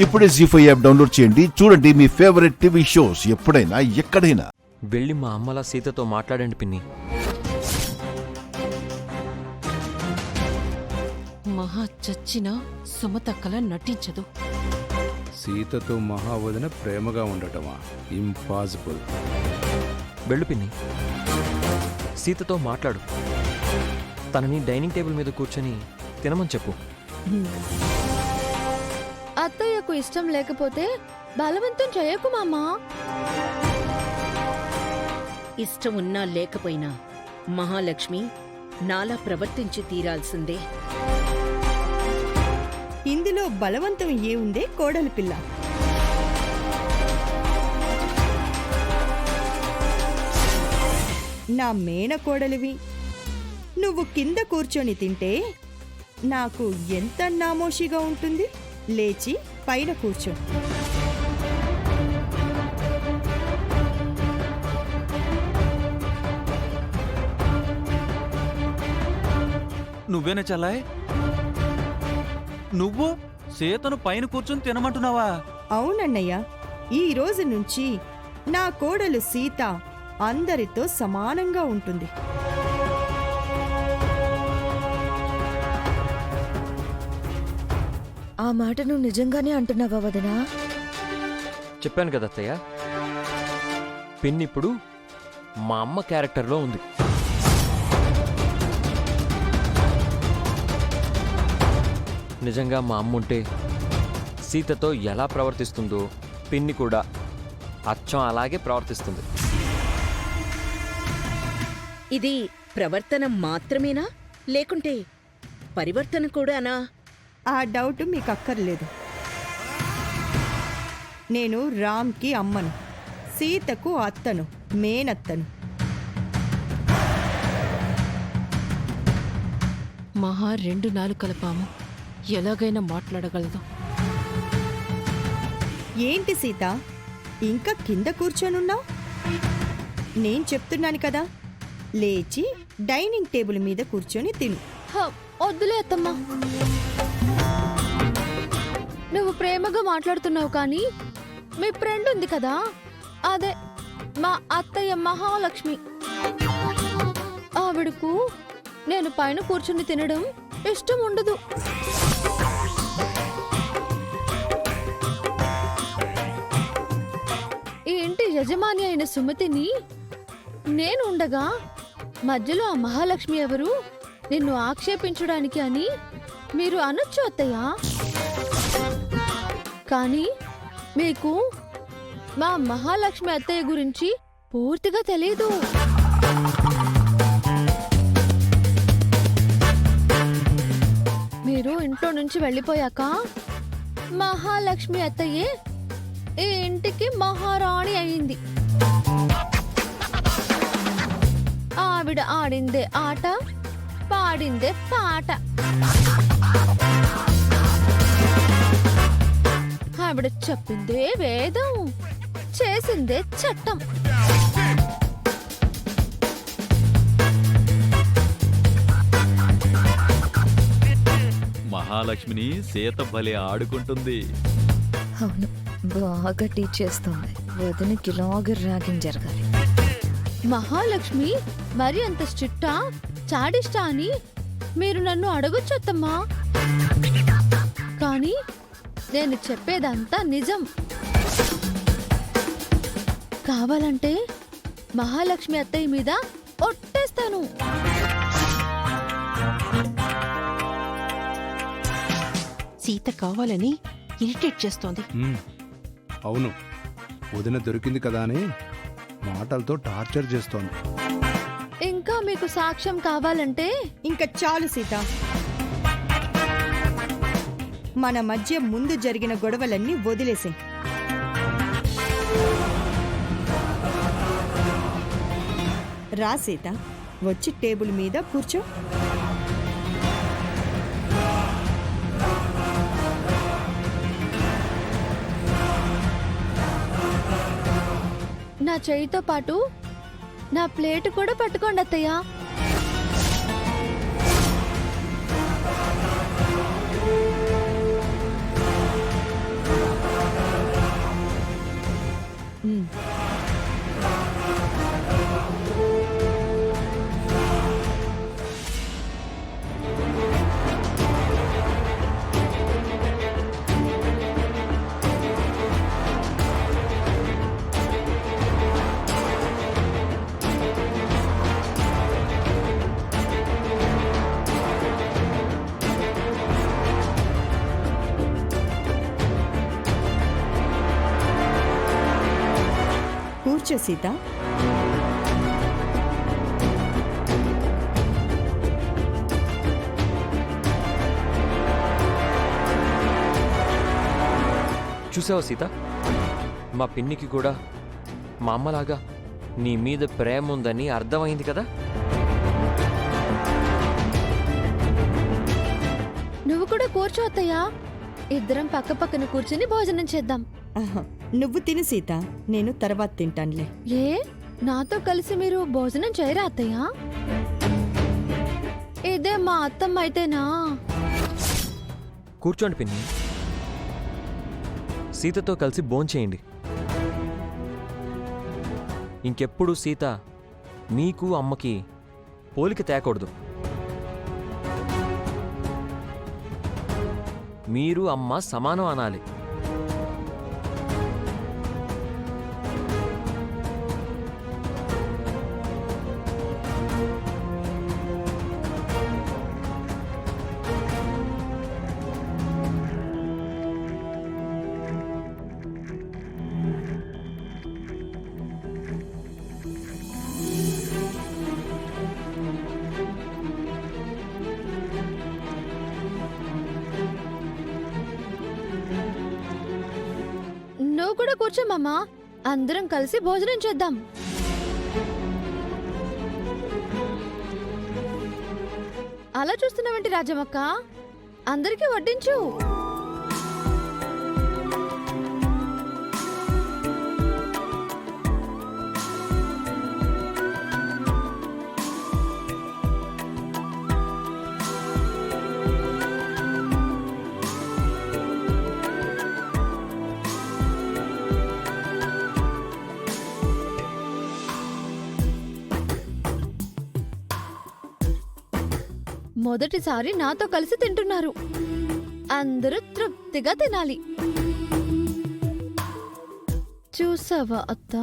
ఇప్పుడే జీ5 app download చేయండి. చూడండి మీ ఫేవరెట్ టీవీ షోస్ ఎప్పుడైనా ఎక్కడైనా. వెళ్ళి మా అమ్మలా సీతతో మాట్లాడండి పిన్ని. మహా చచ్చినా సుమతక్కల నటించదు. సీతతో మహావదిన ప్రేమగా ఉండటమా? ఇంపాసిబుల్. వెళ్ళు పిన్ని, సీతతో మాట్లాడు. తనని డైనింగ్ టేబుల్ మీద కూర్చొని తినమని చెప్పు. అత్తయ్యకు ఇష్టం లేకపోతే బలవంతం చేయకు మామా. ఇష్టం ఉన్నా లేకపోయినా మహాలక్ష్మి నాలా ప్రవర్తించి తీరాల్సిందే. ఇందులో బలవంతం ఏముందే కోడలి పిల్ల? నా మేన కోడలివి, నువ్వు కింద కూర్చొని తింటే నాకు ఎంత నామోషిగా ఉంటుంది. లేచి పైన కూర్చో. నువ్వేనా చల్లాయ్? నువ్వు సీతను పైన కూర్చొని తినమంటున్నావా? అవునన్నయ్య, ఈ రోజు నుంచి నా కోడలు సీత అందరితో సమానంగా ఉంటుంది. ఆ మాట నువ్వు నిజంగానే అంటున్నావా వదనా? చెప్పాను కదా అత్తయ్య, పిన్ని ఇప్పుడు మా అమ్మ క్యారెక్టర్లో ఉంది. నిజంగా మా అమ్మ ఉంటే సీతతో ఎలా ప్రవర్తిస్తుందో పిన్ని కూడా అచ్చం అలాగే ప్రవర్తిస్తుంది. ఇది ప్రవర్తన మాత్రమేనా, లేకుంటే పరివర్తన కూడానా? ఆ డౌట్ మీకు అక్కర్లేదు. నేను రామ్కి అమ్మను, సీతకు అత్తను, మేనత్తను. మహా 2 నాలుకల పాము ఎలాగైనా మాట్లాడగలదు. ఏంటి సీత, ఇంకా కింద కూర్చొనున్నావు? నేను చెప్తున్నాను కదా, లేచి డైనింగ్ టేబుల్ మీద కూర్చొని తిను. వద్దులే అత్తమ్మా, నువ్వు ప్రేమగా మాట్లాడుతున్నావు కానీ మీ ఫ్రెండ్ ఉంది కదా, అదే మా అత్తయ్య మహాలక్ష్మి, ఆవిడకు నేను పైన కూర్చుని తినడం ఇష్టం ఉండదు. ఈ ఇంటి యజమాని అయిన సుమతిని నేను ఉండగా మధ్యలో ఆ మహాలక్ష్మి ఎవరు నిన్ను ఆక్షేపించడానికి అని మీరు అనొచ్చు అత్తయ్య. కానీ మీకు మా మహాలక్ష్మి అత్తయ్య గురించి పూర్తిగా తెలీదు. మీరు ఇంట్లో నుంచి వెళ్ళిపోయాక మహాలక్ష్మి అత్తయ్యే ఈ ఇంటికి మహారాణి అయింది. ఆవిడ ఆడిందే ఆట, పాడిందే పాట. ఆవిడ చెప్పిందే వేదం, చేసిందే చట్టం. మహాలక్ష్మిని సీత భలే ఆడుకుంటుంది. అవును, బాగా టీచ్ చేస్తుంది. వదినకి ఇలాగే ర్యాగింగ్ జరగాలి. మహాలక్ష్మి మరి అంత స్ట్రిక్టా, చాడిష్టా అని మీరు నన్ను అడగొచ్చత్తమ్మా. కానీ నేను చెప్పేదంతా నిజం. కావాలంటే మహాలక్ష్మి అత్తయ్య మీద ఒట్టేస్తాను. సీత కావాలని ఇరిటేట్ చేస్తోంది. అవును, వదిన దొరికింది కదా అని మాటలతో టార్చర్ చేస్తోంది. ఇంకా మీకు సాక్ష్యం కావాలంటే ఇంకా చాలు సీత, మన మధ్య ముందు జరిగిన గొడవలన్నీ వదిలేసే. రా సీత, వచ్చి టేబుల్ మీద కూర్చో. నా చేయితో పాటు నా ప్లేట్ కూడా పట్టుకోండి అత్తయ్య. కూర్చో సీత. చూసావా సీత, మా పిన్నికి కూడా మా అమ్మలాగా నీ మీద ప్రేమ ఉందని అర్థమైంది కదా. నువ్వు కూడా కూర్చో అత్తయ్య. ఇద్దరం పక్క పక్కన కూర్చుని భోజనం చేద్దాం. ఆహా, నువ్వు తిను సీత, నేను తర్వాత తింటానులే. ఏ నాతో కలిసి మీరు భోజనం చేయరా అత్తయ్య? ఇదే మా అత్తమ్మ అయితేనా? కూర్చోండి పిన్ని, సీతతో కలిసి భోంచేయండి. ఇంకెప్పుడు సీత నీకు అమ్మకి పోలిక తేకూడదు. మీరు అమ్మ సమానం అనాలి. నువ్వు కూడా కూర్చో మామా, అందరం కలిసి భోజనం చేద్దాం. అలా చూస్తున్నావేంటి రాజమక్క? అందరికీ వడ్డించు. మొదటిసారి నాతో కలిసి తింటున్నారు. అందరూ తృప్తిగా తినాలి. చూసావా అత్త,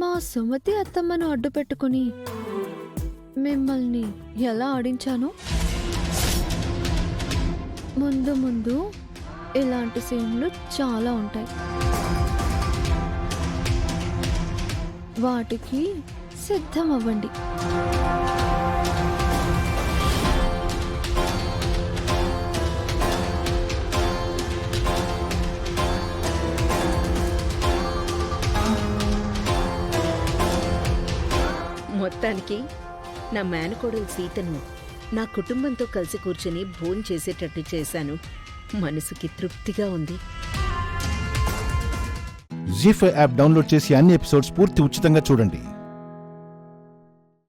మా సుమతి అత్తమ్మను అడ్డు పెట్టుకుని మిమ్మల్ని ఎలా ఆడించాను? ముందు ముందు ఇలాంటి సీన్లు చాలా ఉంటాయి. వాటికి సిద్ధమవ్వండి. మొత్తానికి నా మేనకోడలు సీతను నా కుటుంబంతో కలిసి కూర్చుని భోంచేసేటట్టు చేశాను. మనసుకి తృప్తిగా ఉంది. జీ5 యాప్ డౌన్లోడ్ చేసి అన్ని ఎపిసోడ్స్ పూర్తి ఉచితంగా చూడండి.